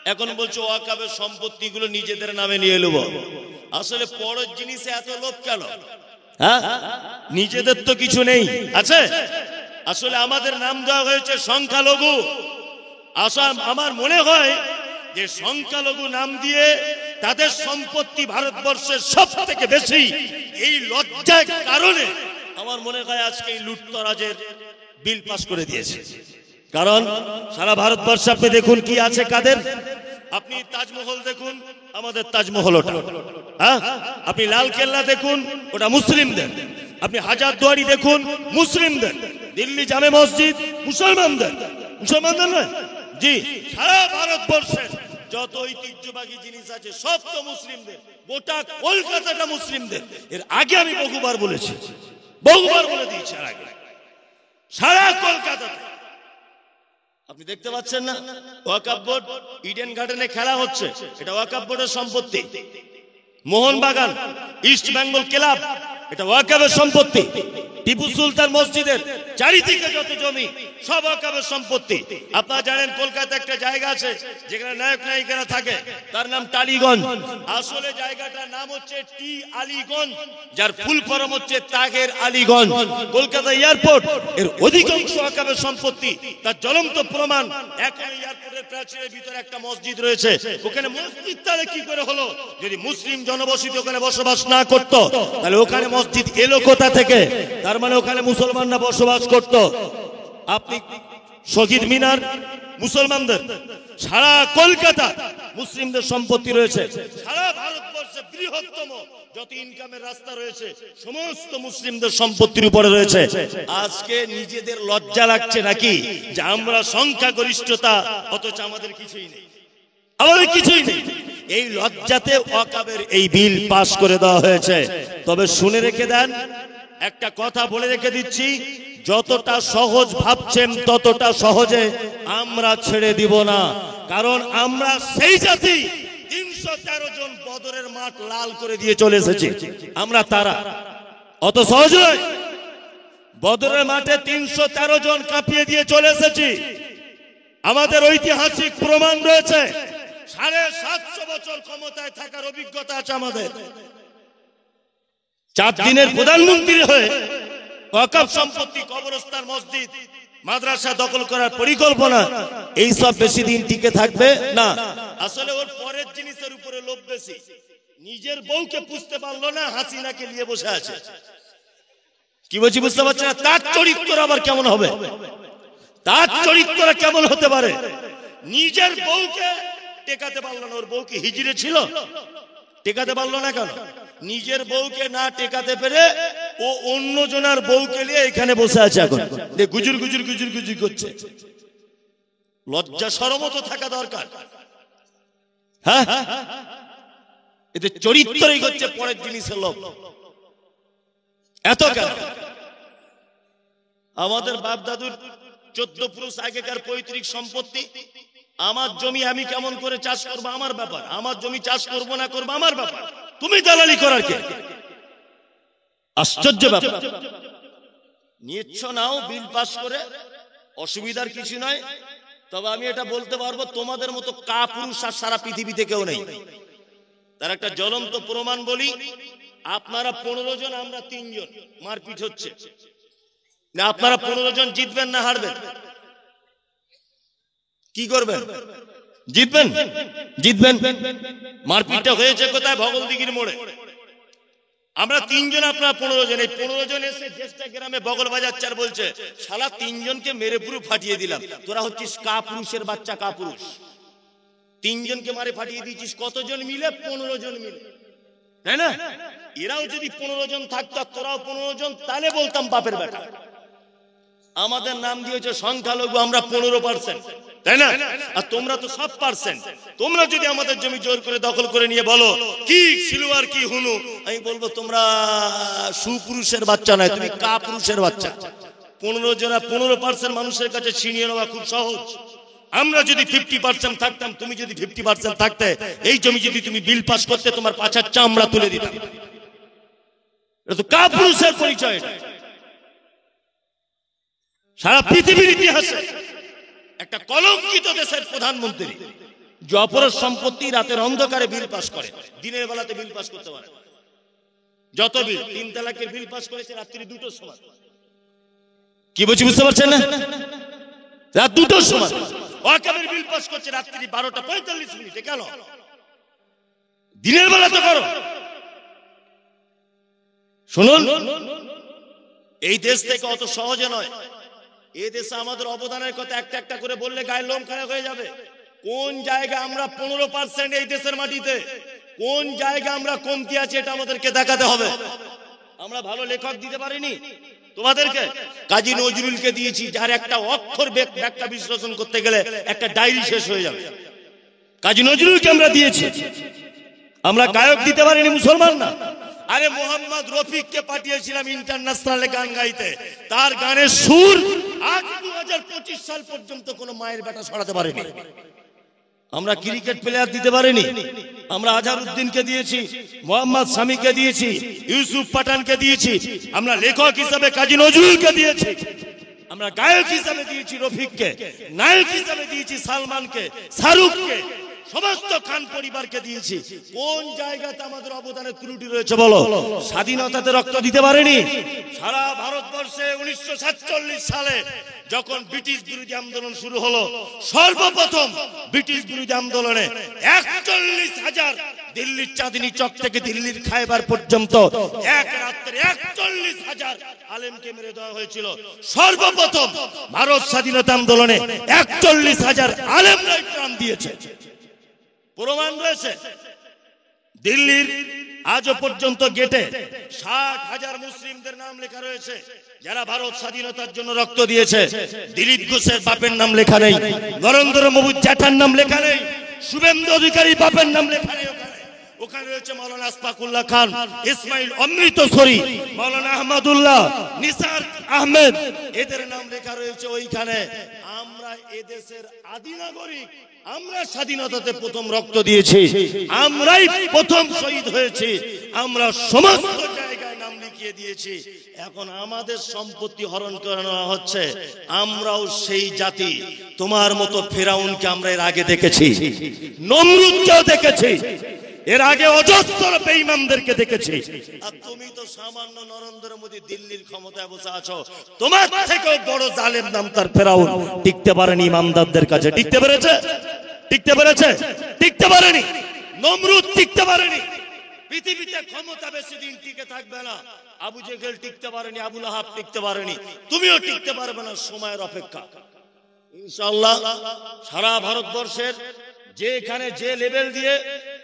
এখন বলছো ওয়াকাবের সম্পত্তিগুলো নিজেদের নামে নিয়ে নেব। আসলে পরের জিনিসে এত লোভ কেন? হ্যাঁ, নিজেদের তো কিছু নেই, আছে? আসলে আমাদের নাম দেওয়া হয়েছে সংখ্যালঘু। আমার মনে হয় যে সংখ্যালঘু নাম দিয়ে তাদের সম্পত্তি ভারতবর্ষের সব থেকে বেশি। এই লজ্জার কারণে আমার মনে হয় আজকে এই লুটতরাজের বিল পাস করে দিয়েছে। কারণ সারা ভারতবর্ষে আপনি দেখুন কি আছে কাদের। আপনি তাজমহল দেখুন, আমাদের তাজমহল ওটা। হ্যাঁ, আপনি লালকেল্লা দেখুন, ওটা মুসলিমদের। আপনি হাজারদুয়ারি দেখুন, মুসলিমদের। দিল্লি জামে মসজিদ মুসলমানদের। মুসলমানদের নয় জি, সারা ভারতবর্ষের যত ঐতিহ্যবাহী জিনিস আছে সব তো মুসলিমদের। গোটা কলকাতাটা মুসলিমদের। এর আগে আমি বহুবার বলেছি, বহুবার বলে দিয়েছি এর আগে। সারা কলকাতাতে আপনি দেখতে পাচ্ছেন না ওয়াকফ বোর্ড ইডেন গার্ডেনে খেলা হচ্ছে, এটা ওয়াকফ বোর্ডের সম্পত্তি। মোহনবাগান ইস্ট বেঙ্গল ক্লাব, এটা ওয়াকফের সম্পত্তি। টিপু সুলতান মসজিদের চারিদিকে যত জমি সব ওয়াকফের সম্পত্তি। আপনারা জানেন কলকাতা একটা জায়গা আছে যেখানে নায়ক নায়িকারা থাকে, তার নাম টালিগঞ্জ। আসলে জায়গাটার নাম হচ্ছে টি আলীগঞ্জ, যার ফুল ফর্ম হচ্ছে তাগের আলীগঞ্জ। কলকাতা এয়ারপোর্ট এর অধিকাংশ ওয়াকফের সম্পত্তি। তার জ্বলন্ত প্রমাণ এখন এয়ারপোর্টের প্রাচীরের ভিতরে একটা মসজিদ রয়েছে। ওখানে মসজিদ তাহলে কি করে হলো? যদি মুসলিম জনবসতি ওখানে বসবাস না করতো তাহলে ওখানে মসজিদ এলো কোথা থেকে? তার মানে ওখানে মুসলমানরা বসবাস করত। আপনি শহীদ মিনার মুসলমানদের, সারা কলকাতা মুসলিমদের সম্পত্তি রয়েছে। সারা ভারতবর্ষে বৃহত্তম যত ইনকামের রাস্তা রয়েছে সমস্ত মুসলিমদের সম্পত্তির উপরে রয়েছে। আজকে নিজেদের লজ্জা লাগছে নাকি যে আমরা সংখ্যাগরিষ্ঠতা, অথচ আমাদের কিছুই নেই, আমাদের কিছুই নেই। এই লজ্জাতে ওয়াকফের এই বিল পাস করে দেওয়া হয়েছে। তবে শুনে রেখে দেন, একটা কথা বলে রেখে দিচ্ছি, যতটা সহজ ভাবছেন ততটা সহজে আমরা ছেড়ে দিব না। কারণ আমরা সেই জাতি 313 জন বদরের মাঠ লাল করে দিয়ে চলে এসেছি। আমরা তারা অত সহজ নয়। বদরের মাঠে 313 জন কাঁপিয়ে দিয়ে চলে এসেছি। আমাদের ঐতিহাসিক প্রমাণ রয়েছে। 750 বছর ক্ষমতায় থাকার অভিজ্ঞতা আছে আমাদের। 4 দিনের প্রধানমন্ত্রী হয়ে ওয়াকফ সম্পত্তি, কবরস্থান, মসজিদ, মাদ্রাসা দখল করার পরিকল্পনা, এই সব বেশি দিন টিকে থাকবে না। আসলে ওর পরের জিনিসের উপরে লোভ বেশি। নিজের বউকে পুষতে পারলো না, হাসিনাকে নিয়ে বসে আছে। কি বলছি বুঝতে পারছেন না? তার চরিত্র আবার কেমন হবে? তার চরিত্র কেমন হতে পারে? নিজের বউকে টেকাতে পারলো না। ওর বউ কি হিজড়ে ছিল? টেকাতে পারলো না কেন? নিজের বউকে না টেকাতে পেরে ও অন্য জনের বউকে নিয়ে এখানে বসে আছে। এখন গুজুর গুজুর গুজুর গুজুর করছে। লজ্জা শরম তো থাকা দরকার। হ্যাঁ, এতে চরিত্রই হচ্ছে পরের জিনিসের লোভ। এত কেন? আমাদের বাপ দাদুর 14 পুরুষ আগেকার পৈতৃক সম্পত্তি। আমার জমি আমি কেমন করে চাষ করবো আমার ব্যাপার, আমার জমি চাষ করবো না করবো আমার ব্যাপার, তুমি দালালি করার কে? আশ্চর্য ব্যাপার। নিচ্ছ নাও, বিল পাস করে, অসুবিধার কিছু নয়। তবে আমি এটা বলতে পারবো, তোমাদের মতো কাপুরুষ আর সারা পৃথিবীতে কেউ নেই। তার একটা জ্বলন্ত প্রমাণ বলি। আপনারা 15 জন, আমরা 3 জন, মারপিট হচ্ছে না। আপনারা 15 জন জিতবেন না হারবেন? কি করবেন? জিতবেন, জিতবেন। মারপিটটা হয়েছে কোথায়? ভগলদিঘির মোড়ে। আমরা 3 জন, আপনারা 15 জন। এই 15 জন এসে দেশটা গ্রামে বগল বাজাচ্ছে আর বলছে, শালা 3 জনকে মেরে পুরো ফাটিয়ে দিলাম। তোরা হচ্ছিস কাপুরুষের বাচ্চা, কাপুরুষ। 3 জনকে মারে ফাটিয়ে দিয়েছিস। কতজন মিলে? 15 জন মিলে, তাই না? এরাও যদি 15 জন থাকতো, তোরাও 15 জন, তাহলে বলতাম বাপের বেটা। আমাদের নাম দিয়েছে সংখ্যালঘু, আমরা 15%, তাই না? আর তোমরা তো 7%। তোমরা যদি আমাদের জমি জোর করে দখল করে নিয়ে বলো কি সিলুয়ার কি হুনু, আমি বলবো তোমরা সুপুরুষের বাচ্চা নয়, তুমি কাপুরুষের বাচ্চা। 15% মানুষের কাছে ছিনিয়ে নেওয়া খুব সহজ। আমরা যদি 50% থাকতাম, তুমি যদি 50% থাকতে, এই জমি যদি তুমি বিল পাস করতে, তোমার পাছার চামড়া তুলে দিতাম। এটা তো কাপুরুষের পরিচয়। সারা পৃথিবীর ইতিহাসে একটা কলঙ্কিত দেশের প্রধানমন্ত্রী যে অপরের সম্পত্তি রাতের অন্ধকারে বিল পাস করে, দিনের বেলাতে বিল পাস করতে পারে। যত বিল, 3 তালাকের বিল পাস করেছে রাত্রি 2টোর সময়। কি বলছি বুঝতে পারছেন না? রাত 2টোর সময় ওয়াকফের বিল পাস করছে রাত্রি 12:45 কেন? দিনের বেলা তো করো। শুনুন, এই দেশ থেকে অত সহজে নয়। এই দেশে আমাদের অবদানের কথা একটা একটা করে বললে গায়ে লোম খারাপ হয়ে যাবে। কোন জায়গা আমরা 15% এই দেশের মাটিতে, কোন জায়গা আমরা কমতি আছে এটা আমাদেরকে দেখাতে হবে। আমরা ভালো লেখক দিতে পারিনি তোমাদেরকে, কাজী নজরুলকে দিয়েছি, যার একটা অক্ষর ব্যাখ্যা বিশ্লেষণ করতে গেলে একটা ডায়েরি শেষ হয়ে যাবে। কাজী নজরুলকে আমরা দিয়েছি। আমরা গায়ক দিতে পারিনি মুসলমান না। আরে মোহাম্মদ রফিককে পাঠিয়েছিলাম ইন্টারন্যাশনালে গান গাইতে, তার গানের সুর আজ 2025 সাল পর্যন্ত কোনো মায়ের বেটা ছড়াতে পারেনি। আমরা ক্রিকেট প্লেয়ার দিতে পারিনি। আমরা আজহারউদ্দিনকে দিয়েছি, মোহাম্মদ শামিকে দিয়েছি, ইউসুফ পাঠানকে দিয়েছি। আমরা লেখক হিসাবে কাজী নজরুলকে দিয়েছি। আমরা গায়ক হিসাবে দিয়েছি রফিককে, নায়ক হিসাবে দিয়েছি সালমানকে, শাহরুখকে, সমস্ত খান পরিবারকে দিয়েছি। কোন জায়গাতে আমাদের অবদানের ত্রুটি রয়েছে বলো? স্বাধীনতাতে রক্ত দিতে পারেনি। সারা ভারতবর্ষে 1947 সালে যখন ব্রিটিশ বিরোধী আন্দোলন শুরু হলো, সর্বপ্রথম ব্রিটিশ বিরোধী আন্দোলনে 41,000 দিল্লির চাঁদনী চক থেকে দিল্লির খায়বার পর্যন্ত এক রাত্রে 41,000 আলেমকে মেরে দেওয়া হয়েছিল। সর্বপ্রথম ভারত স্বাধীনতা আন্দোলনে 41,000 আলেমরা প্রাণ দিয়েছে। প্রমাণ রয়েছে। দিল্লির আজও পর্যন্ত গেটে 60,000 মুসলিমদের নাম লেখা রয়েছে যারা ভারত স্বাধীনতার জন্য রক্ত দিয়েছে। দিলীপ ঘোষের বাপের নাম লেখা নেই, নরেন্দ্র মোদী জ্যাঠার নাম লেখা নেই, শুভেন্দু অধিকারী বাপের নাম লেখা নেই। ওখানে রয়েছে মাওলানা আশফাকুল্লাহ খান, ইসমাইল অমৃতসরী, মাওলানা আহমদুল্লাহ, নিসার আহমেদ, এদের নাম লেখা রয়েছে ওইখানে। আমরা এদেশের আদি নাগরিক, আমরা স্বাধীনতাতে প্রথম রক্ত দিয়েছি, আমরাই প্রথম শহীদ হয়েছি, আমরা সমস্ত জায়গায় নাম লিখিয়ে দিয়েছি। এখন আমাদের সম্পত্তি হরণ করানো হচ্ছে। আমরাও সেই জাতি। তোমার মতো ফেরাউনকে আমরা এর আগে দেখেছি, নমরুদকেও দেখেছি, এর আগে অজস্র বেঈমানদেরকে দেখেছি। আর তুমি তো সামান্য নরেন্দ্র মোদী দিল্লির ক্ষমতায় বসে আছো। তোমার থেকেও বড় জালেম নাম তার ফেরাউন টিকতে পারেনি ইমানদারদের কাছে। টিকতে পেরেছে? টিকতে পেরেছে? টিকতে পারেনি। নমরুদ টিকতে পারেনি। পৃথিবীতে ক্ষমতা বেশি দিন টিকে থাকবে না। আবু জেহেল টিকতে পারেনি, আবু লাহাব টিকতে পারেনি, তুমিও টিকতে পারবে না। সময়ের অপেক্ষা। ইনশাআল্লাহ সারা ভারতবর্ষের যেখানে যে লেভেল দিয়ে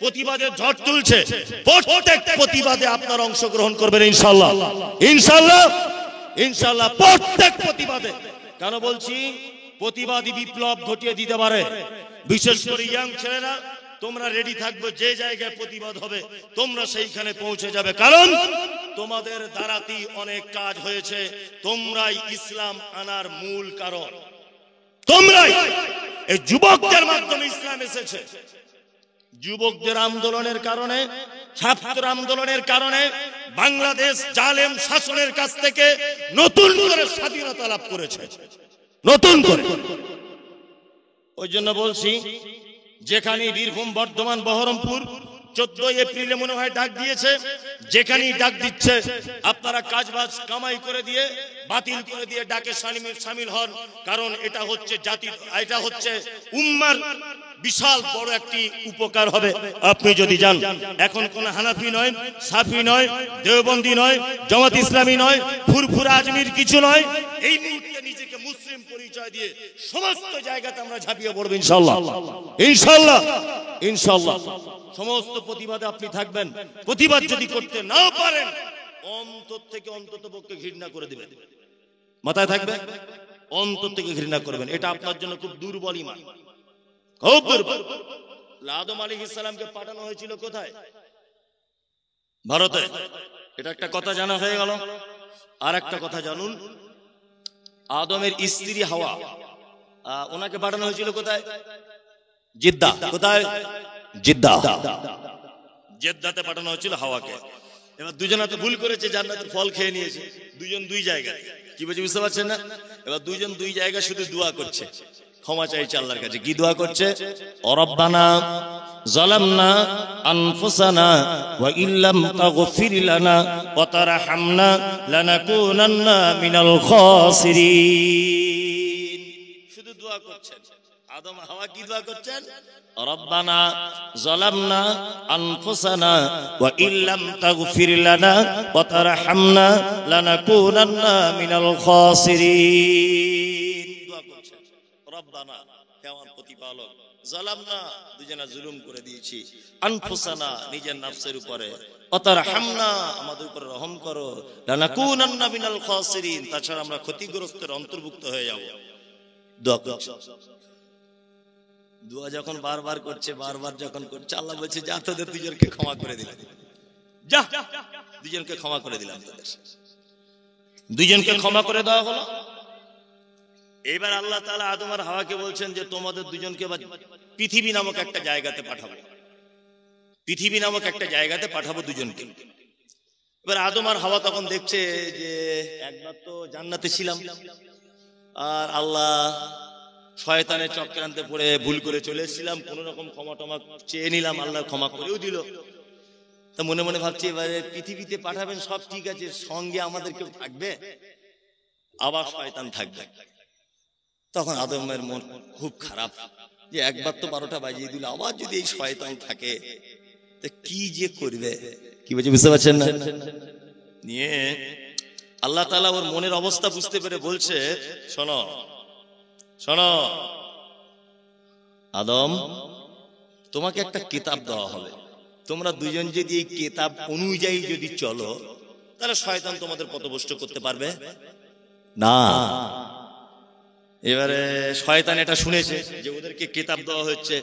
প্রতিবাদের ঝড় তুলছে, প্রত্যেক প্রতিবাদে আপনারা অংশগ্রহণ করবেন ইনশাআল্লাহ। ইনশাআল্লাহ, ইনশাআল্লাহ প্রত্যেক প্রতিবাদে। কেন বলছি? প্রতিবাদী বিপ্লব ঘটিয়ে দিতে পারে। বিশেষ করে ইয়াং ছেলেরা, তোমরা রেডি থাকবে। যে জায়গায় প্রতিবাদ হবে তোমরা সেইখানে পৌঁছে যাবে, কারণ তোমাদের দ্বারাতেই অনেক কাজ হয়েছে। তোমরাই ইসলাম আনার মূল কারণ। তোমরাই, এই যুবকদের মাধ্যমে ইসলাম এসেছে। যুবকদের আন্দোলনের কারণে, ছাত্র আন্দোলনের কারণে বাংলাদেশ জালেম শাসনের কাছ থেকে নতুন করে স্বাধীনতা লাভ করেছে, নতুন করে। ওই জন্য বলছি, যেখানে বীরভূম, বর্ধমান, বহরমপুর 14 এপ্রিলে মনে হয় ডাক দিয়েছে, যেখানেই ডাক দিচ্ছে আপনারা কাজবাজ কামাই করে দিয়ে, বাতিল করে দিয়ে ডাকে শামিল হন। কারণ এটা হচ্ছে জাতি, এটা হচ্ছে উম্মার বিশাল বড় একটি উপকার হবে আপনি যদি যান। এখন কোন হানাফি নয়, সাফি নয়, দেওবন্দি নয়, জামাত ইসলামী নয়, ফুরফুরা আজমির কিছু নয়। এই মুহূর্তে নিজেকে মুসলিম পরিচয় দিয়ে সমস্ত জায়গাতে আমরা ঝাঁপিয়ে পড়ব ইনশাআল্লাহ। ইনশাআল্লাহ, ইনশাআল্লাহ সমস্ত প্রতিবাদে আপনি থাকবেন। প্রতিবাদ যদি করতে নাও পারেন, অন্তর থেকে অন্তত পক্ষে ঘৃণা করে দিবেন। মাথায় থাকবে, অন্তর থেকে ঘৃণা করবেন। এটা আপনার জন্য খুব দুর্বল ঈমান, খুব দুর্বল। আদম আলাইহিস সালামকে পাঠানো হয়েছিল কোথায়? ভারতে। এটা একটা কথা জানা হয়ে গেল। আর একটা কথা জানুন, আদমের স্ত্রী হাওয়া, ওনাকে পাঠানো হয়েছিল কোথায়? জিদ্দা। কোথায়? জিদ্দা। জেদ্দাতে পাঠানো হয়েছিল হাওয়াকে। এবার দুজনে তো ভুল করেছে, জান্নাতের ফল খেয়ে নিয়েছে। দুজন দুই জায়গায়। কি বলছি বুঝতে পারছেন না? এবার দুজন দুই জায়গায় শুধু দোয়া করছে। ক্ষমা চাইছে আল্লাহর কাছে। কি দোয়া করছে? রব্বানা যালামনা আনফুসানা ওয়া ইল্লাম তাগফির লানা ওয়া তারহামনা লানাকুনান্না মিনাল খাসিরিন। শুধু দোয়া করছেন। আদম হাওয়া কি দোয়া করছেন? রব্বানা যালামনা আনফুসানা ওয়া ইল্লাম তাগফির লানা ওয়া তারহামনা লানাকুনান্না মিনাল খাসিরিন। দোয়া করছেন রব্বানা, হে আমার প্রতিপালক, যালামনা, দুজনা জুলুম করে দিয়েছি, আনফুসানা, নিজের নফসের উপরে, ওয়া তারহামনা, আমাদের উপরে রহম করো, লানাকুনান্না মিনাল খাসিরিন, তাছাড়া আমরা ক্ষতিগ্রস্তের অন্তর্ভুক্ত হয়ে যাব। দোয়া করছেন। দোয়া যখন বারবার করছে, বারবার যখন করছে, আল্লাহ বলছে যা তোদের দুজনকে ক্ষমা করে দিলাম, যা দুজনকে ক্ষমা করে দিলাম, তোদের দুজনকে ক্ষমা করে দেওয়া হলো। এবার আল্লাহ তাআলা আদম আর হাওয়াকে বলছেন যে তোমাদের দুজনকে পৃথিবী নামক একটা জায়গাতে পাঠাবো, পৃথিবী নামক একটা জায়গাতে পাঠাবো দুজনকে। এবার আদম আর হাওয়া তখন দেখছে যে একবার তো জান্নাতে ছিলাম, আর আল্লাহ শয়তানের চক্রান্তে পড়ে ভুল করে চলে এসেছিলাম, কোন রকম ক্ষমা টমা চেয়ে নিলাম, আল্লাহ ক্ষমা করেও দিল। তা মনে মনে ভাবছি এবারে পৃথিবীতে পাঠাবেন, সব ঠিক আছে, সঙ্গে আমাদের কেউ থাকবে, আবার শয়তান থাকবে। তখন আদমের মন খুব খারাপ যে একবার তো 12টা বাজিয়ে দিল, আবার যদি এই শয়তান থাকে তা কি যে করবে, কি বলছে বুঝতে পারছেন না? নিয়ে আল্লাহ তাআলা ওর মনের অবস্থা বুঝতে পেরে বলছে, শোনো শোনো আদম, তোমাকে একটা কিতাব দেওয়া হবে, তোমরা দুজন যদি এই কিতাব অনুযায়ী যদি চলো তাহলে শয়তান তোমাদের পথভ্রষ্ট করতে পারবে না। এবারে শয়তান এটা শুনেছে যে ওদেরকে কিতাব দেওয়া হচ্ছে,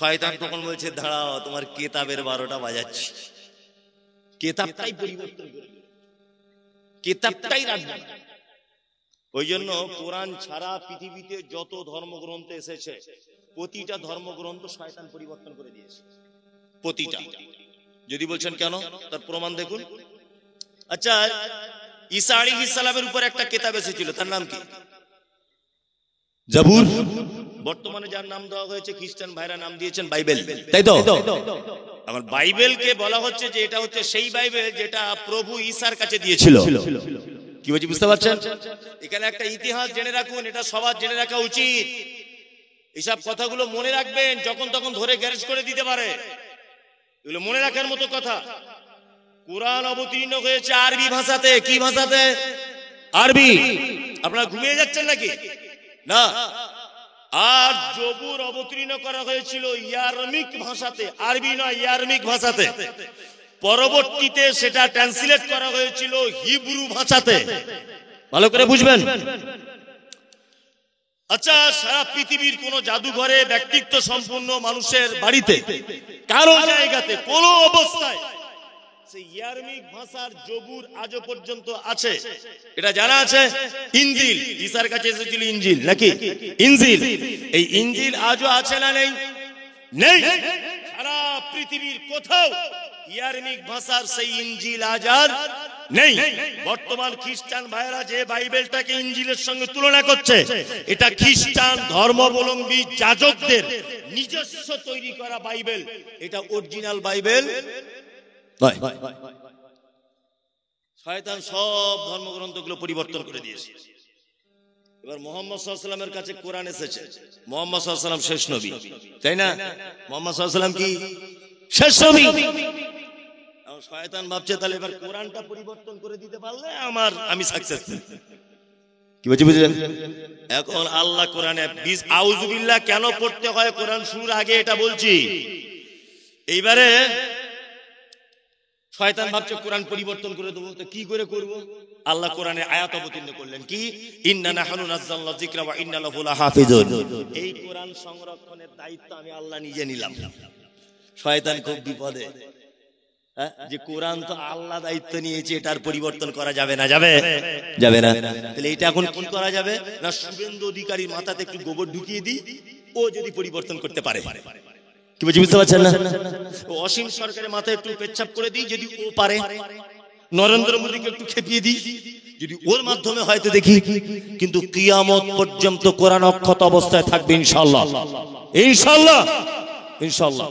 শয়তান তখন বলছে দাঁড়াও, তোমার কিতাবের 12টা বাজাচ্ছি, কিতাবটাই পরিবর্তন করে, কিতাবটাই রাখবে। ওই জন্য কোরআন ছাড়া পৃথিবীতে যত ধর্মগ্রন্থ এসেছে প্রতিটা ধর্মগ্রন্থ শয়তান পরিবর্তন করে দিয়েছে, প্রতিটা। যদি বলছেন কেন, তার প্রমাণ দেখুন। আচ্ছা, ঈসা আলাইহিস সালামের উপর একটা কিতাব এসেছিল, তার নাম কি? জাবুর। বর্তমানে যার নাম দেওয়া হয়েছে খ্রিস্টান ভাইরা নাম দিয়েছেন বাইবেল, তাই তো? আমার বাইবেলকে বলা হচ্ছে যে এটা হচ্ছে সেই বাইবেল যেটা প্রভু ঈসার কাছে দিয়েছিল। কি বলছি বুঝতে পারছেন? এখানে একটা ইতিহাস জেনে রাখুন, এটা সবার জেনে রাখা উচিত। এইসব কথাগুলো মনে রাখবেন, যখন তখন ধরে গ্যারেজ করে দিতে পারে, এগুলো মনে রাখার মতো কথা। কোরআন অবতীর্ণ হয়েছে আরবি ভাষাতে। কি ভাষাতে? আরবি। আপনারা ঘুমিয়ে যাচ্ছেন নাকি? না। আর জবুর অবতীর্ণ করা হয়েছিল ইয়ারমিক ভাষাতে, আরবি নয়, ইয়ারমিক ভাষাতে। পরবর্তীতে সেটা ট্রান্সলেট করা হয়েছিল হিব্রু ভাষাতে। ভালো করে বুঝবেন। আচ্ছা, সারা পৃথিবীর কোন জাদুঘরে, ব্যক্তিত্ব সম্পন্ন মানুষের বাড়িতে, কারো জায়গাতে, কোন অবস্থায় সেই ইয়ারমিক ভাষার জবুর আজও পর্যন্ত আছে, এটা জানা আছে? ইনজিল, ঈসার কাছে এসেছিল ইনজিল, নাকি ইনজিল? এই ইনজিল আজও আছে না নেই? নেই। সারা পৃথিবীর কোথাও ইয়ারমিক ভাষার সেই ইনজিল আজ আর নেই। বর্তমান খ্রিস্টান ভাইরা যে বাইবেলটাকে ইনজিলের সঙ্গে তুলনা করছে, এটা খ্রিস্টান ধর্মাবলম্বী যাজকদের নিজস্ব তৈরি করা বাইবেল, এটা অরিজিনাল বাইবেল নয়। শয়তান সব ধর্মগ্রন্থগুলো পরিবর্তন করে দিয়েছে। এবার মুহাম্মদ সাল্লাল্লাহু আলাইহি ওয়াসাল্লামের কাছে কোরআন এসেছে, মুহাম্মদ সাল্লাল্লাহু আলাইহি ওয়াসাল্লাম শেষ নবী, তাই না? মুহাম্মদ সাল্লাল্লাহু আলাইহি ওয়াসাল্লাম কি শেষ নবী? শয়তান ভাবছে তাহলে এবার কোরআনটা পরিবর্তন করে দিতে পারলে আমি সাকসেসফুল। কি বলছি বুঝলেন? এখন আল্লাহ কোরআনে আউযুবিল্লাহ কেন পড়তে হয় কোরআন শুরুর আগে এটা বলছি। এইবারে শয়তান ভাবছে কোরআন পরিবর্তন করে দেবো, তো কি করে করব? আল্লাহ কোরআনে আয়াত অবতীর্ণ করলেন, কি? ইন্না নাহনু নাযালনা যিকরা ওয়া ইন্না লাহু লাহাফিজুন। এই কোরআন সংরক্ষণের দায়িত্ব আমি আল্লাহ নিজে নিলাম। শয়তান খুব বিপদে, যে কোরআন তো আল্লাহ দায়িত্ব নিয়েছে, এটার পরিবর্তন করা যাবে না, যাবে যাবে না। তাহলে এটা এখন কি করা যাবে না? শুভেন্দু অধিকারীর মাথাতে একটু গোবর ঢুকিয়ে দিই, ও যদি পরিবর্তন করতে পারে। কি বলছি বুঝতে পারছেন না? অসীম সরকারের মাথায় একটু পেচ্ছাপ করে দিই, যদি ও পারে। নরেন্দ্র মোদীকে একটু খেপিয়ে দিই, যদি ওর মাধ্যমে হয়তো দেখি, কিন্তু কিয়ামত পর্যন্ত কোরআন অক্ষত অবস্থায় থাকবে ইনশাআল্লাহ, ইনশাআল্লাহ, ইনশাআল্লাহ।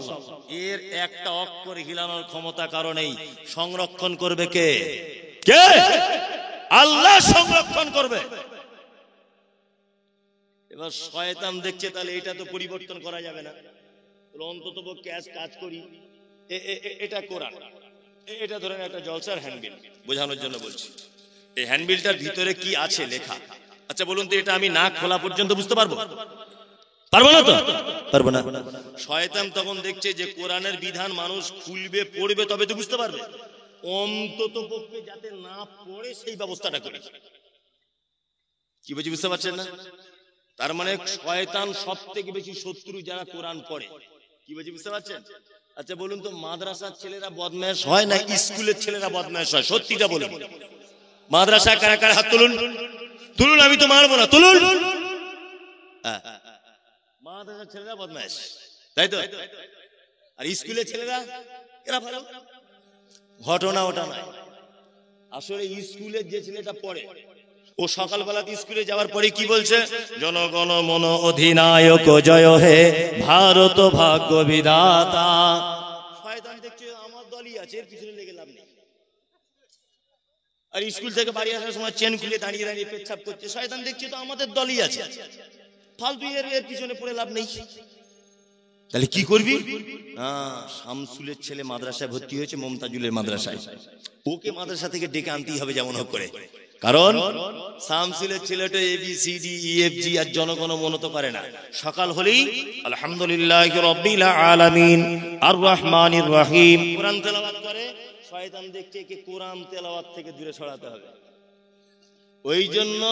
এর একটা অক্ষর হিলানোর ক্ষমতা কারো নেই। সংরক্ষণ করবে কে? কে? আল্লাহ সংরক্ষণ করবে। এবার শয়তান দেখছে, তাহলে এটা তো পরিবর্তন করা যাবে না, অন্তত কাজ করি। এটা কোরআন, এটা ধরেন একটা জলসার হ্যান্ডবিল, বোঝানোর জন্য বলছি। এই হ্যান্ডবিলটার ভিতরে কি আছে লেখা, আচ্ছা বলুন তো, এটা আমি না খোলা পর্যন্ত বুঝতে পারবো? পারবো না তো, পারবো না। শয়তান তখন দেখছে যে কোরআনের বিধান মানুষ খুলবে, পড়বে, তবে তো বুঝতে পারবে। অন্তত পক্ষে যাতে না পড়ে সেই ব্যবস্থাটা করে। কি বলছি বুঝতে পারছেন না? তার মানে শয়তান সব থেকে বেশি শত্রু যারা কোরআন পড়ে। কি বলছি বুঝতে পারছেন? আচ্ছা বলুন তো, মাদ্রাসার ছেলেরা বদমাশ হয় না স্কুলের ছেলেরা বদমাশ হয়? সত্যিটা বলুন। মাদ্রাসা কারা কারা হাত তুলুন, তুলুন, আমি তো মারবো না, তুলুন। মাদ্রাসার ছেলেরা বদমাশ, তাই তো? আর স্কুলের ছেলেরা এরা ভালো। ঘটনা ওটা নয়। আসলে স্কুলের যে ছেলেটা পড়ে, ও সকালবেলা স্কুলে যাওয়ার পরে কি বলছে? জনগণ মন অধিনায়ক জয় হে ভারত ভাগ্য বিধাতা। শয়তান দেখছে আমার দলই আছে, এর পিছনে লেগে লাভ নেই। আর স্কুল থেকে বাড়ি আসার সময় চেন খুলে দাঁড়িয়ে দাঁড়িয়ে পেচ্ছাপ করছে। শয়তান দেখছে তো আমাদের দলই আছে, ফালতু এর পিছনে পড়ে লাভ নেই। তাহলে কি করবি? শামসুলের ছেলে মাদ্রাসায় ভর্তি হয়েছে, মমতাজুলের মাদ্রাসায়, ওকে মাদ্রাসা থেকে ডেকে আনতেই হবে যেমন হোক করে। কারণ শামসুলের ছেলেটা ABCD EFG আর জনগণ মন তো পারে না। সকাল হলেই আলহামদুলিল্লাহি রাব্বিল আলামিন আর রহমানির রহিম কোরআন তেলাওয়াত করে। শয়তান দেখছে কি কোরআন তেলাওয়াত থেকে দূরে সরাতে হবে। ওই জন্য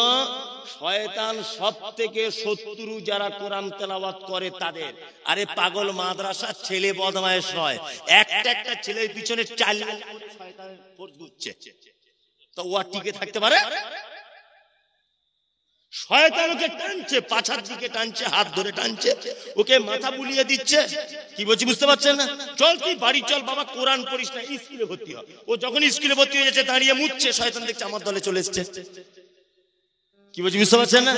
শয়তান সব থেকে শত্রু যারা কোরআন তেলাওয়াত করে তাদের। আরে পাগল, মাদ্রাসার ছেলে বদমায়েশ নয়, একটা ছেলের পিছনে 4 লাখ শয়তানের ফোর্স ঘুরছে, তো ও টিকে থাকতে পারে? শয়তান ওকে টানছে, পাছার দিকে টানছে, হাত ধরে টানছে, ওকে মাথা বুলিয়ে দিচ্ছে। কি বলছি বুঝতে পারছেন না? চল তুই বাড়ি চল বাবা, কোরআন পড়িস না, স্কুলে ভর্তি হ। ও যখন স্কুলে ভর্তি হয়ে যাচ্ছে দাঁড়িয়ে মুছছে, শয়তান দেখছে আমার দলে চলে এসছে। কি বলছি বুঝতে পারছেন না?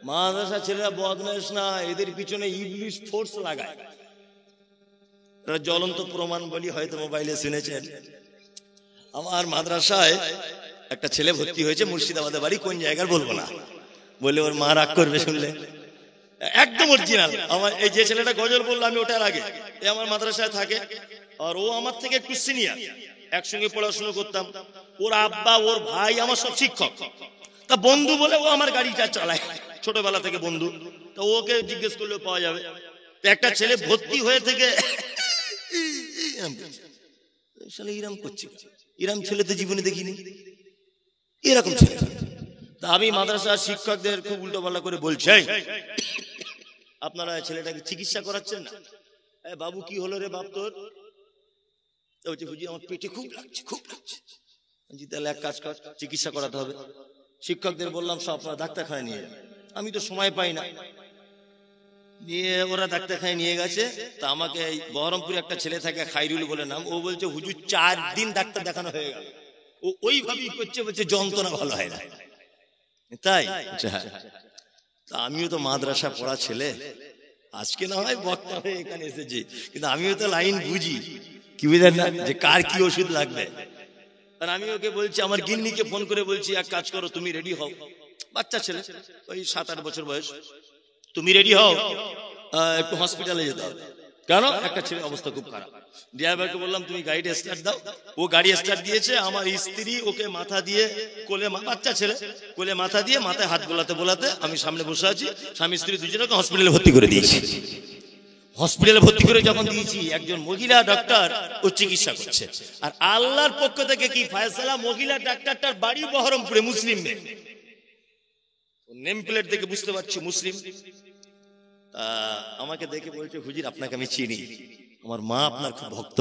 মাদ্রাসা ছেলেরা বদমাশ না, এদের পিছনে ইবলিশ ফোর্স লাগায়। জ্বলন্ত প্রমাণ বলি, হয়তো মোবাইলে শুনেছেন। আমার মাদ্রাসায় একটা ছেলে ভর্তি হয়েছে, মুর্শিদাবাদের বাড়ি, কোন জায়গার বলবো না, বলে ওর মা রাগ করবে শুনলে। একদম অরিজিনাল। আমার এই যে ছেলেটা গজল বললো, আমি ওটার আগে, এ আমার মাদ্রাসায় থাকে, আর ও আমার থেকে একটু সিনিয়র, একসঙ্গে পড়াশোনা করতাম। ওর আব্বা ওর ভাই আমার সব শিক্ষক। তা বন্ধু বলে ও আমার গাড়িটা চালায়, ছোটবেলা থেকে বন্ধু। তো ওকে জিজ্ঞেস করলেও পাওয়া যাবে। একটা ছেলে ভর্তি হয়ে থেকে ইরাম করছে, ইরাম ছেলে তো জীবনে দেখিনি, এরকম ছেলে। তা আমি মাদ্রাসার শিক্ষকদের খুব উল্টো পাল্টা করে বলছি, আপনারা ছেলেটাকে চিকিৎসা করাচ্ছেন না? বাবু কি হলো রে বাপ তোর? বুঝি আমার পেটে খুব লাগছে, খুব লাগছে। তাহলে এক কাজ কর, চিকিৎসা করাতে হবে। শিক্ষকদের বললাম সব আপনারা ডাক্তারখানায় নিয়ে যান। আমি তো সময় পাই না, নিয়ে ওরা ডাক্তারখানায় নিয়ে গেছে। তা আমাকে বহরমপুরে একটা ছেলে থাকে, খাইরুল বলে নাম, ও বলছে হুজুর 4 দিন ডাক্তার দেখানো হয়ে গেল। ও ওইভাবেই করছে, বলছে যন্ত্রণা ভালো হয় না। তাই তা আমিও তো মাদ্রাসা পড়া ছেলে, আজকে না হয় বক্তা হয়ে এখানে এসেছি, কিন্তু আমিও তো লাইন বুঝি। কি বুঝলেন না, যে কার কি ওষুধ লাগবে। আর আমি ওকে বলছি, আমার গিন্নিকে ফোন করে বলছি, এক কাজ করো, তুমি রেডি হও। বাচ্চা ছেলে, ওই 7-8 বছর বয়স, তুমি রেডি হও, একটু হসপিটালে যেতে হবে। কেন? একটা ছেলের অবস্থা খুব খারাপ। ড্রাইভারকে বললাম তুমি গাড়িটা স্টার্ট দাও। ও গাড়ি স্টার্ট দিয়েছে। আমার স্ত্রী ওকে মাথা দিয়ে কোলে, বাচ্চা ছেলে, কোলে মাথা দিয়ে মাথায় হাত বোলাতে বোলাতে আমি সামনে বসে আছি। স্বামী স্ত্রী দুজনকে হসপিটালে ভর্তি করে দিয়েছি। হসপিটালে ভর্তি করে যখন দিয়েছি, একজন মহিলা ডাক্তার ও চিকিৎসা করছে। আর আল্লাহর পক্ষ থেকে কি ফয়সালা, মহিলা ডাক্তারটার বাড়ি বহরমপুরে, মুসলিম মেয়ে। নেম প্লেট দেখে বুঝতে পারছি মুসলিম। আমাকে দেখে বলছে হুজুর আপনাকে আমি চিনি, আমার মা আপনার খুব ভক্ত।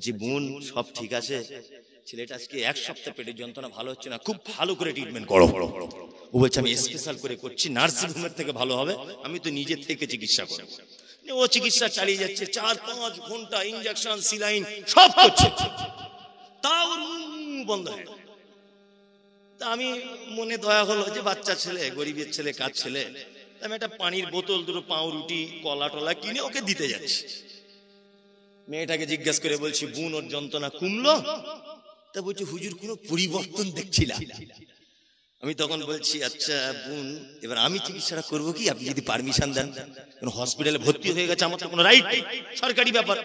জি বোন, সব ঠিক আছে, ছেলেটা আজকে 1 সপ্তাহ পেটের যন্ত্রণা ভালো হচ্ছে না, খুব ভালো করে ট্রিটমেন্ট করো। ও বলছে আমি স্পেশাল করে করছি, নার্সিং হোমের থেকে ভালো হবে, আমি তো নিজে থেকে চিকিৎসা করব। ও চিকিৎসা চালিয়ে যাচ্ছে, 4-5 ঘন্টা ইনজেকশন সিলাইন সব করছে, তাও বন্ধ হয়। তা আমি মনে দয়া হলো যে বাচ্চা ছেলে, গরিবের ছেলে, কাজ ছেলে, আমি একটা পানির বোতল, দুটো পাউরুটি, কলা টলা কিনে ওকে দিতে যাচ্ছি। মেয়েটাকে জিজ্ঞাসা করে বলছি, বোন ওর যন্ত্রণা কমলো? তা বলছি, হুজুর কোনো পরিবর্তন দেখছি না। আমি তখন বলছি, আচ্ছা বোন, এবার আমি চিকিৎসাটা করবো কি, আপনি যদি পারমিশন দেন? হসপিটালে ভর্তি হয়ে গেছে, আমার তো কোনো রাইট নেই, সরকারি ব্যাপার।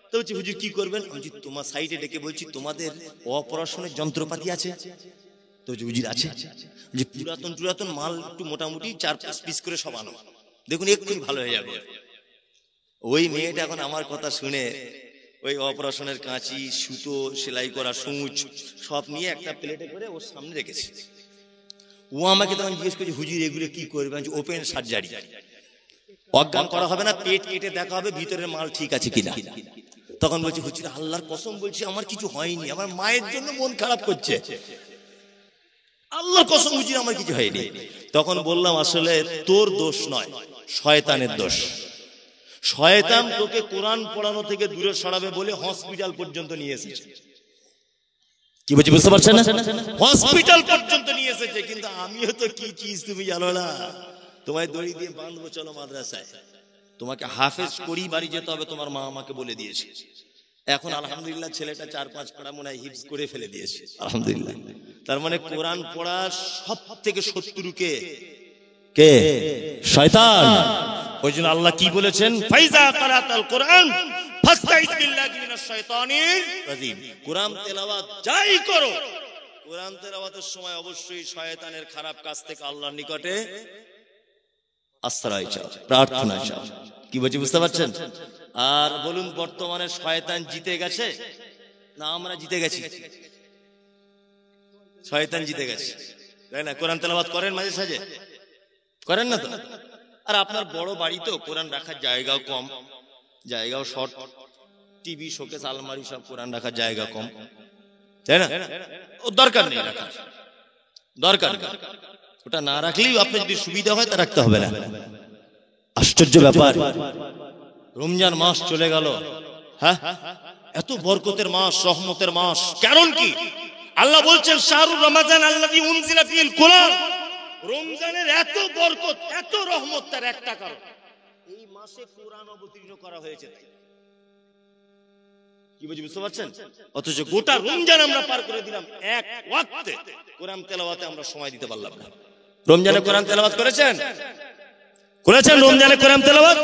তো বলছি, হুজুর কি করবেন? বলছি, তোমার সাইডে ডেকে বলছি, তোমাদের অপারেশনের যন্ত্রপাতি আছে? তো হুজুর আছে। যে পুরাতন মাল একটু মোটামুটি 4-5 পিস করে সব আনো, দেখুন এক্ষুনি ভালো হয়ে যাবে। ওই মেয়েটা এখন আমার কথা শুনে ওই অপারেশনের কাঁচি, সুতো, সেলাই করা সূচ সব নিয়ে একটা প্লেটে করে ওর সামনে রেখেছে। ও আমাকে তখন জিজ্ঞেস করছে, হুজুর এগুলো কি করবেন? ওপেন সার্জারি, অজ্ঞান করা হবে না, পেট কেটে দেখা হবে ভিতরের মাল ঠিক আছে কিনা। তখন বলছি, হুজুর আল্লাহর কসম বলছি আমার কিছু হয়নি, আমার মায়ের জন্য মন খারাপ করছে, আল্লাহর কসম হুজুর আমার কিছু হয়নি। তখন বললাম, আসলে তোর দোষ নয়, শয়তানের দোষ। শয়তান তোকে কোরআন পড়ানো থেকে দূরে সরাবে বলে হসপিটাল পর্যন্ত নিয়ে এসেছে। কি বলছি বুঝতে পারছেন না? হসপিটাল পর্যন্ত নিয়ে এসেছে। কিন্তু আমিও তো কি চিজ তুমি জানো না, তোমায় দড়ি দিয়ে বাঁধবো, চলো মাদ্রাসায়, তোমাকে হাফেজ করি বাড়ি যেতে হবে, তোমার মা আমাকে বলে দিয়েছে। এখন আলহামদুলিল্লাহ ছেলেটা 4-5 পারা মনে হয় হিফজ করে ফেলে দিয়েছে, আলহামদুলিল্লাহ। তার মানে কোরআন পড়ার সব থেকে শত্রু কে? কে? শয়তান। ওই জন্য আল্লাহ কি বলেছেন, ফাইজা কারাতাল কোরআন ফাস্তাইজ বিল্লাহি মিনাশ শাইতানির রাজিম। কোরআন তেলাওয়াত যাই করো, কোরআন তেলাওয়াতের সময় অবশ্যই শয়তানের খারাপ কাজ থেকে আল্লাহর নিকটে আশ্রয় চাও, প্রার্থনা চাও। কি বলছি বুঝতে পারছেন? আর বলুন, বর্তমানে শয়তান জিতে গেছে না আমরা জিতে গেছি? শয়তান জিতে গেছে, তাই না? কোরআন তেলাওয়াত করেন মাঝে সাঝে? করেন না তো? আর আপনার বড় বাড়ি তো, কোরআন রাখার জায়গাও কম, জায়গাও শর্ট, টিভি, শোকেস, আলমারি সব, কোরআন রাখার জায়গা কম, তাই না? ও দরকার নেই রাখা, দরকার নেই। ওটা না রাখলেই আপনার যদি সুবিধা হয় তা রাখতে হবে না। আশ্চর্য ব্যাপার, রমজান মাস চলে গেল, হ্যাঁ, এত বরকতের মাস, রহমতের মাস। কারণ কি? আল্লাহ বলছেন, শাহরুর রমাজান আল্লাযী উনজিলা ফীহিল কোরআন। রমজানের এত বরকত, এত রহমত, তার একটা কারণ, এই মাসে কোরআন অবতীর্ণ করা হয়েছে। কি বুঝি বুঝতে পারছেন? অথচ গোটা রমজান আমরা পার করে দিলাম, এক ওয়াক্তে কোরআন তেলাওয়াতে আমরা সময় দিতে পারলাম না। রমজানে কোরআন তেলাওয়াত করেছেন? করেছেন রমজানে কোরআন তেলাওয়াত?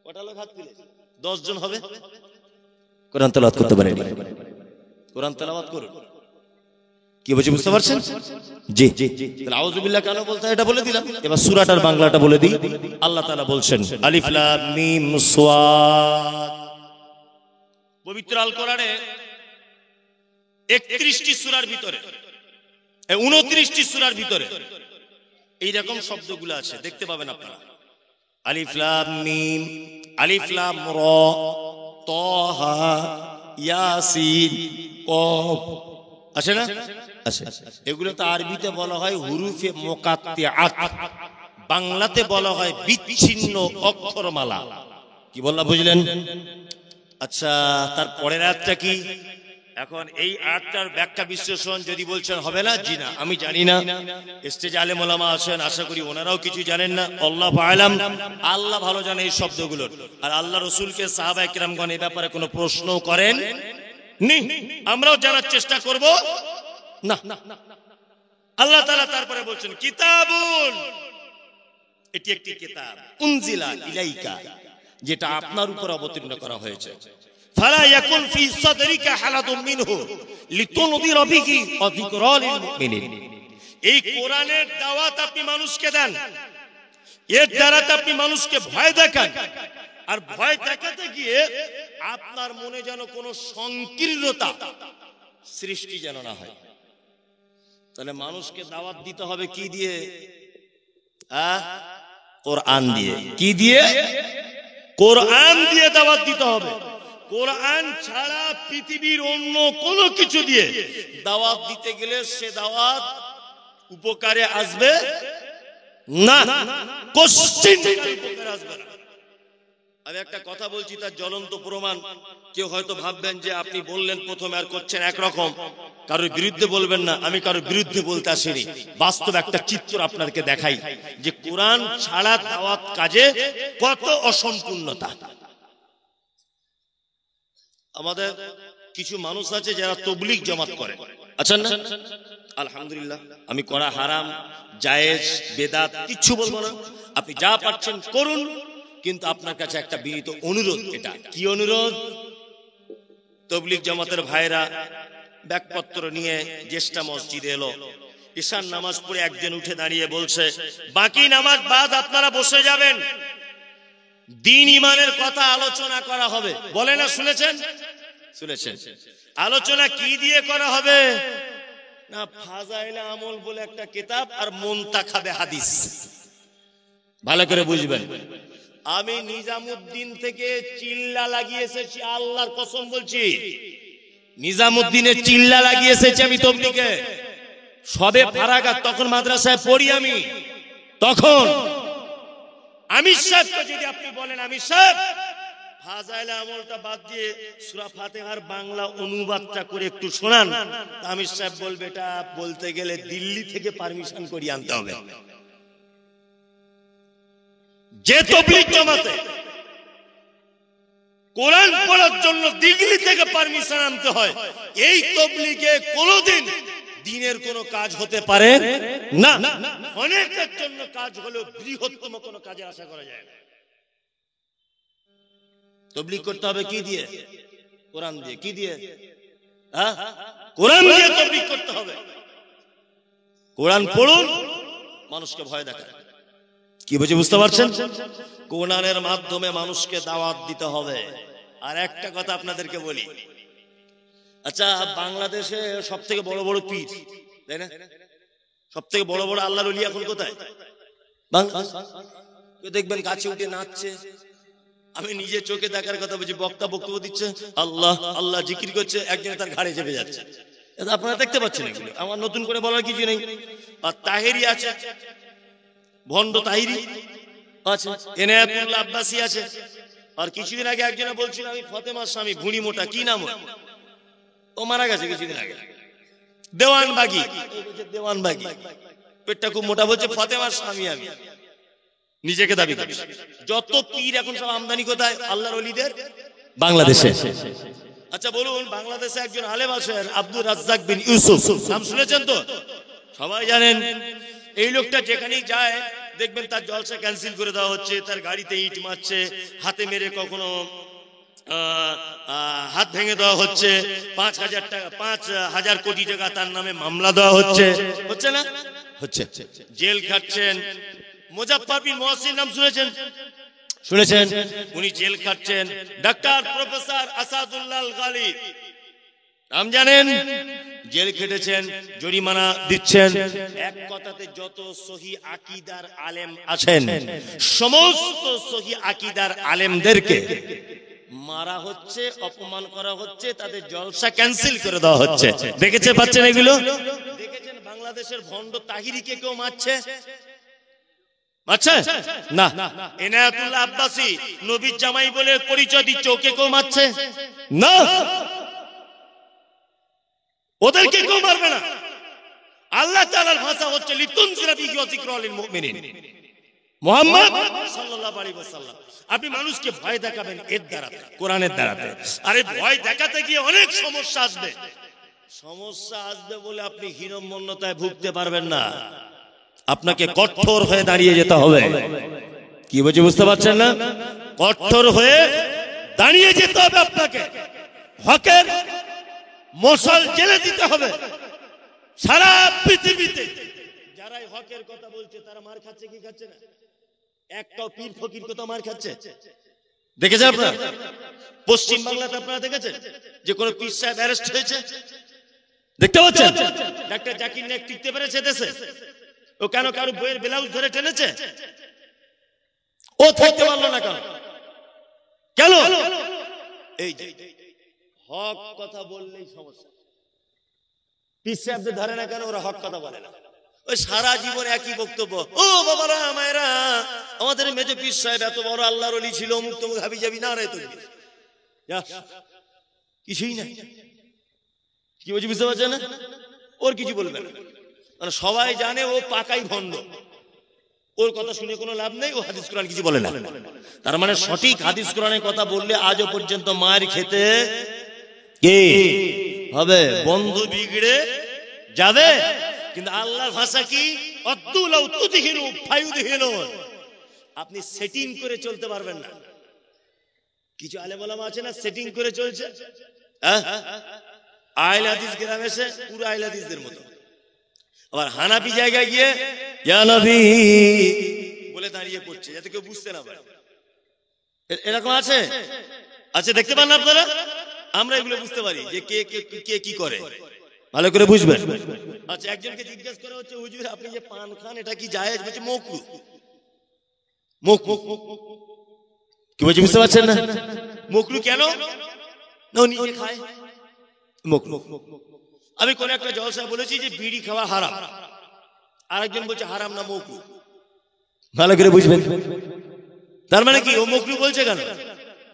কটা লোক হাত তুলেছে? 10 জন হবে কোরআন তেলাওয়াত করতে পারেনি। কোরআন তেলাওয়াত করুন। কি বলছি বুঝতে পারছেন? জি। তাহলে আউযুবিল্লাহ কেন বলতে হয় এটা বলে দিলাম। এবার সূরাটার বাংলাটা বলে দিই। আল্লাহ তাআলা বলছেন, আলিফ লাম মিম সাদ। পবিত্র আল কোরআনে 31টি সূরার ভিতরে, 29টি সূরার ভিতরে এই রকম শব্দগুলো আছে, দেখতে পাবেন আপনারা। আলিফ লাম মিম, আলিফ লাম র, তাহা, ইয়াসিন, কফ, আছে না? আছে। এগুলো তো আরবিতে বলা হয় হুরুফে মুকাত্তিআত, বাংলাতে বলা হয় বিচ্ছিন্ন অক্ষরমালা। কি বললাম বুঝলেন? আচ্ছা, তার পরের আয়াতটা কি? এখন এই আয়াতটার ব্যাখ্যা বিশ্লেষণ যদি বলছেন হবে না, জি না, আমি জানি না। স্টেজে আলেম ওলামা আছেন, আশা করি ওনারাও কিছু জানেন না। আল্লাহু আ'লাম, আল্লাহ ভালো জানে এই শব্দগুলোর। আর আল্লাহ রাসূলকে সাহাবায়ে কিরামগণ এই ব্যাপারে কোনো প্রশ্ন করেন নি, আমরাও জানার চেষ্টা করব না। আল্লাহ তাআলা তারপরে বলছেন, কিতাবুন, এটি একটি কিতাব, উনজিলা ইলাইকা, যেটা আপনার উপর অবতীর্ণ করা হয়েছে। ফালা ইয়াকুন ফি সাদরিকা হালাতুম মিনহু লিতুনদিরা বিহি ওয়া যিকরা লিল মুমিনিন। এই কোরআনের দাওয়াত আপনি মানুষকে দেন, এর দ্বারা আপনি মানুষকে ভয় দেখান, আর ভয় দেখাতে গিয়ে আপনার মনে যেন কোনো সংকীর্ণতা সৃষ্টি যেন না হয়। তাহলে মানুষকে দাওয়াত দিতে হবে কি দিয়ে? কোরআন দিয়ে। কি দিয়ে? কোরআন দিয়ে দাওয়াত দিতে হবে। কোরআন ছাড়া পৃথিবীর অন্য কোনো কিছু দিয়ে দাওয়াত দিতে গেলে সে দাওয়াত উপকারে আসবে না, কোশ্চিন উপকারে আসবে না। আমি একটা কথা বলছি, তার জ্বলন্ত প্রমাণ। কেউ হয়তো ভাববেন যে আপনি বললেন প্রথমে আর করছেন একরকম, কারোর বিরুদ্ধে বলবেন না। আমি কারোর বিরুদ্ধে বলতে আসিনি, বাস্তব একটা চিত্র আপনাদেরকে দেখাই যে কোরআন ছাড়া দাওয়াত কাজে কত অসম্পূর্ণতা। আমাদের কিছু মানুষ আছে যারা তবলিগ জামাত করে, আচ্ছা না? আলহামদুলিল্লাহ, আমি করা হারাম জায়েজ বেদাত কিচ্ছু বলবো না, আপনি যা পাচ্ছেন করুন। কিন্তু আপনার কাছে একটা বিনীত অনুরোধ। এটা কি অনুরোধ? তবলিগ জামাতের ভাইরা ব্যাগপত্র নিয়ে জ্যেষ্ঠা মসজিদে এলো, ঈশার নামাজ পড়ে একজন উঠে দাঁড়িয়ে বলছে, বাকি নামাজ বাদ আপনারা বসে যাবেন, দ্বীন ইমানের কথা আলোচনা করা হবে। বলে না, শুনেছেন? শুনেছেন? আলোচনা কি দিয়ে করা হবে? না, ফাজাইলে আমল বলে একটা কিতাব আর মুনতাখাবে হাদিস। ভালো করে বুঝবেন, আমি নিজামুদ্দিন থেকে চিল্লা লাগিয়ে এসেছি, আল্লাহর কসম বলছি, নিজামুদ্দিনের চিল্লা লাগিয়ে এসেছি আমি তবলিগে। সবে ফারাগাত, তখন মাদ্রাসায় পড়ি আমি। তখন আমির সাহেবকে যদি আপনি বলেন, আমির সাহেব ফাজাইলে আমলটা বাদ দিয়ে সূরা ফাতিহার বাংলা অনুবাদটা করে একটু শোনান, আমির সাহেব বলবে এটা বলতে গেলে দিল্লি থেকে পারমিশন করিয়ে আনতে হবে। যে তবলিগ জামাতে কোরআন পড়ার জন্য দিল্লি থেকে পারমিশন আনতে হয়, এই তবলিগে কোনোদিন দ্বীনের কোনো কাজ হতে পারে না। অনেকের জন্য কাজ হলেও বৃহত্তম কোনো কাজের আশা করা যায় না। তবলিগ করতে হবে কি দিয়ে? কোরআন দিয়ে। কি দিয়ে? কোরআন দিয়ে তবলিগ করতে হবে। কোরআন পড়ুন, মানুষকে ভয় দেখায়। কি বুঝে বুঝতে পারছেন? কোরআনের মাধ্যমে মানুষকে দাওয়াত দিতে হবে। আর একটা কথা আপনাদেরকে বলি, আচ্ছা বাংলাদেশে সব থেকে বড় বড় পীর, তাই না? সব থেকে বড় বড় আল্লাহর ওলি এখন কোথায়? দেখবেন গাছে উঠে নাচছে। আমি নিজে চোখে দেখার কথা বলছি, বক্তব্য দিচ্ছে, আল্লাহ আল্লাহ জিকির করছে, একজন তার ঘাড়ে চেপে যাচ্ছে। আপনারা দেখতে পাচ্ছেন এগুলো, আমার নতুন করে বলার কিছু নেই। আর তাহেরি আছে, ভণ্ড তাহিরি আছে, এনায়েতুল্লাহ আব্বাসী আছে। আর কিছুদিন আগে একজনে বলছিল আমি ফতেমার স্বামী, ভুঁড়ি মোটা, কি নাম? ও মারা গেছে কিছুদিন আগে, দেওয়ানবাগী। দেওয়ানবাগী, পেটটা খুব মোটা, বলছে ফতেমার স্বামী আমি, নিজেকে দাবি করে। যত পীর এখন সব আমদানি কোথায়? আল্লাহর ওলিদের বাংলাদেশে। আচ্ছা বলুন, বাংলাদেশে একজন আলেম আছেন আব্দুর রাজ্জাক বিন ইউসুফ, নাম শুনেছেন তো? সবাই জানেন। এই লোকটা যেখানেই যায় দেখবেন তার জলসা ক্যান্সেল করে দেওয়া হচ্ছে, তার গাড়িতে ইট মারছে, হাতে মেরে কখনো হাত ভেঙে দেওয়া হচ্ছে, 5,000 টাকা 5,000 কোটি টাকা তার নামে মামলা দেওয়া হচ্ছে। হচ্ছে না? হচ্ছে। জেল খাটছেন। মুজাফফর বিন মুহসিন নাম শুনেছেন? শুনেছেন? উনি জেল খাটছেন। ডাক্তার প্রফেসর আসাদুল্লাহ গালিব নাম জানেন? জেল খেটেছেন, জরিমানা দিচ্ছেন। এক কথাতে যত সহি আকীদার আলেম আছেন, সমস্ত সহি আকীদার আলেমদেরকে মারা হচ্ছে, অপমান করা হচ্ছে, তাদের জলসা ক্যান্সেল করে দেওয়া হচ্ছে। দেখেছে পাচ্ছেন এগুলো? দেখেছেন বাংলাদেশের ভণ্ড তাহিরিকে কেউ মারছে? আচ্ছা না, এনায়েতুল্লাহ আব্বাসী নবীর জামাই বলে পরিচয় দিচ্ছে, ওকে কেউ মারছে না? ওদেরকে কেউ মারবে না। আল্লাহ তাআলার ভাষা হচ্ছে লিতুনজিরা বিহি ওয়া যিকরা লিল মুমিনিন। মুহাম্মদ সাল্লাল্লাহু আলাইহি ওয়াসাল্লাম, আপনি মানুষকে ভয় দেখাবেন এর দ্বারাতে, কোরআনের দ্বারাতে। আরে ভয় দেখাতে গিয়ে অনেক সমস্যা আসবে। সমস্যা আসবে বলে আপনি হীনমন্যতায় ভুগতে পারবেন না। আপনাকে কঠোর হয়ে দাঁড়িয়ে যেতে হবে। কি বলছি বুঝতে পারছেন না? কঠোর হয়ে দাঁড়িয়ে যেতে হবে আপনাকে। হকের মশাল জেলে দিতে হবে। সারা পৃথিবীতে যারাই হকের কথা বলছে তারা মার খাচ্ছে কি খাচ্ছে না? একটাও পীর ফকির কোথাও মার খাচ্ছে দেখেছেন আপনারা? পশ্চিম বাংলাতে আপনারা দেখেছেন যে কোন পীর সাহেব অ্যারেস্ট হয়েছে? দেখতে পাচ্ছেন? ডাক্তার জাকির নায়েক টিকতে পেরেছে দেশে? ও কেন কারো বইয়ের ব্লাউজ ধরে টেনেছে? ও থাকতে পারলো না কেন? কেন? এই হক কথা বললেই সমস্যা। পীর সাহেবদের ধরে না কেন? ওরা হক কথা বলে না। ওই সারা জীবন একই বক্তব্য। ও বাবারা মায়েরা, আমাদের মেজো পীর সাহেব এত বড় আল্লাহর ওলি ছিল, অমুক তমুক হাবি যাবি না রে, তুই কিছুই নাই। কি বলছি বুঝতে পারছেন না? ওর কিছু বলবে না, মানে সবাই জানে ও পাকাই ভণ্ড, ওর কথা শুনে কোনো লাভ নেই, ও হাদিস কোরআন কিছু বলে না। তার মানে সঠিক হাদিস কোরআনের কথা বললে আজও পর্যন্ত মায়ের খেতে কে হবে? বন্ধু বিগড়ে যাবে। কিন্তু আল্লাহর ভাষা কি? আপনি সেটিং করে চলতে পারবেন না। কিছু আলেম ওলামা আছে না সেটিং করে চলছে, আহলে হাদিস গ্রামে এসে পুরো আহলে হাদিসদের মতো। আবার হানাফি জায়গায় গিয়ে ইয়া নবী বলে দাঁড়িয়ে পড়ছে যাতে কেউ বুঝতে না পারে। এরকম আছে, আচ্ছা দেখতে পান না আপনারা? আমরা এগুলো বুঝতে পারি যে কে কে কি করে, ভালো করে বুঝবেন। আচ্ছা, একজনকে জিজ্ঞেস করা হচ্ছে, হুজুর আপনি যে পান খান এটা কি জায়েজ? বলছে মাকরু। কি বলছে বুঝতে পারছেন না? মাকরু কেন? না ও নিজে খায়, মাকরু। আমি কোন একটা জলসা বলেছি যে বিড়ি খাওয়া হারাম, আরেকজন বলছে হারাম না মাকরু। ভালো করে বুঝবেন। তার মানে কি ও মাকরু বলছে কেন?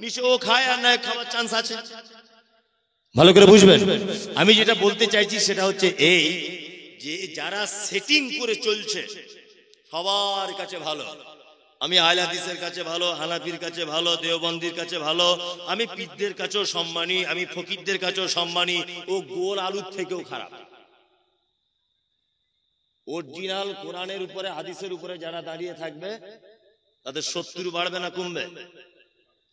নিশ্চয় ও খায় আর না খাওয়ার চান্স আছে। ভালো করে বুঝবেন। আমি যেটা বলতে চাইছি সেটা হচ্ছে এই যে যারা সেটিং করে চলছে সবার কাছে ভালো। আমি আহলে হাদিসের কাছে ভালো, হানাফির কাছে ভালো, দেওবন্দির কাছে ভালো, আমি পীরদের কাছেও সম্মানী, আমি ফকিরদের কাছেও সম্মানী। ও গোল আলুর থেকেও খারাপ। অরিজিনাল কোরআনের উপরে হাদিসের উপরে যারা দাঁড়িয়ে থাকবে তাদের শত্রু বাড়বে না কমবে?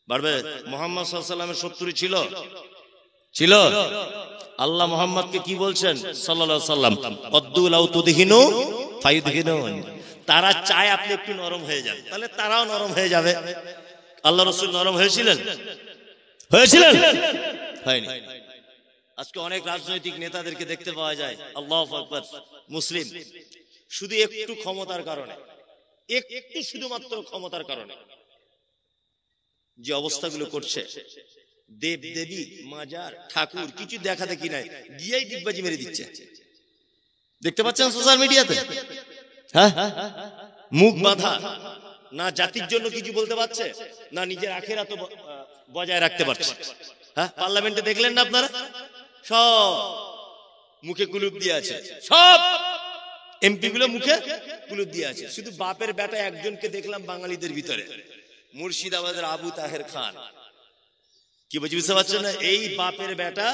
বাড়বে। মুহাম্মদ সাল্লাল্লাহু আলাইহি ওয়াসাল্লামের শত্রু ছিল? ছিল। আল্লাহ মুহাম্মদকে কি বলছেন সাল্লাল্লাহু আলাইহি ওয়াসাল্লাম? কদ্দু লাউ তুদহিনু ফায়ুদহিনুন। তারা চায় আপনি একটু নরম হয়ে যান, তাহলে তারাও নরম হয়ে যাবে। আল্লাহ রাসূল নরম হয়েছিলেন? হয়েছিলেন? হয়নি। আজকে অনেক রাজনৈতিক নেতাদেরকে দেখতে পাওয়া যায়, আল্লাহু আকবার, মুসলিম, শুধু একটু ক্ষমতার কারণে, একটু শুধুমাত্র ক্ষমতার কারণে যে অবস্থাগুলো করছে, দেব দেবী মাজার ঠাকুর কিছু দেখা দেখি নাই, গিয়েই ডিগবাজি মেরে দিচ্ছে। দেখতে পাচ্ছেন সোশ্যাল মিডিয়াতে? হ্যাঁ, মুখ বাঁধা, না জাতির জন্য কিছু বলতে পারছে, না নিজের আখেরাত বজায় রাখতে পারছে। হ্যাঁ, পার্লামেন্টে দেখলেন না আপনারা? সব মুখে কুলুপ দিয়ে আছে, সব এমপি গুলো মুখে কুলুপ দিয়ে আছে। শুধু বাপের বেটা একজনকে দেখলাম বাঙালিদের ভিতরে, মুর্শিদাবাদের আবু তাহের খান। কি বলছি বুঝতে পারছেন না? এই বাপের বেটা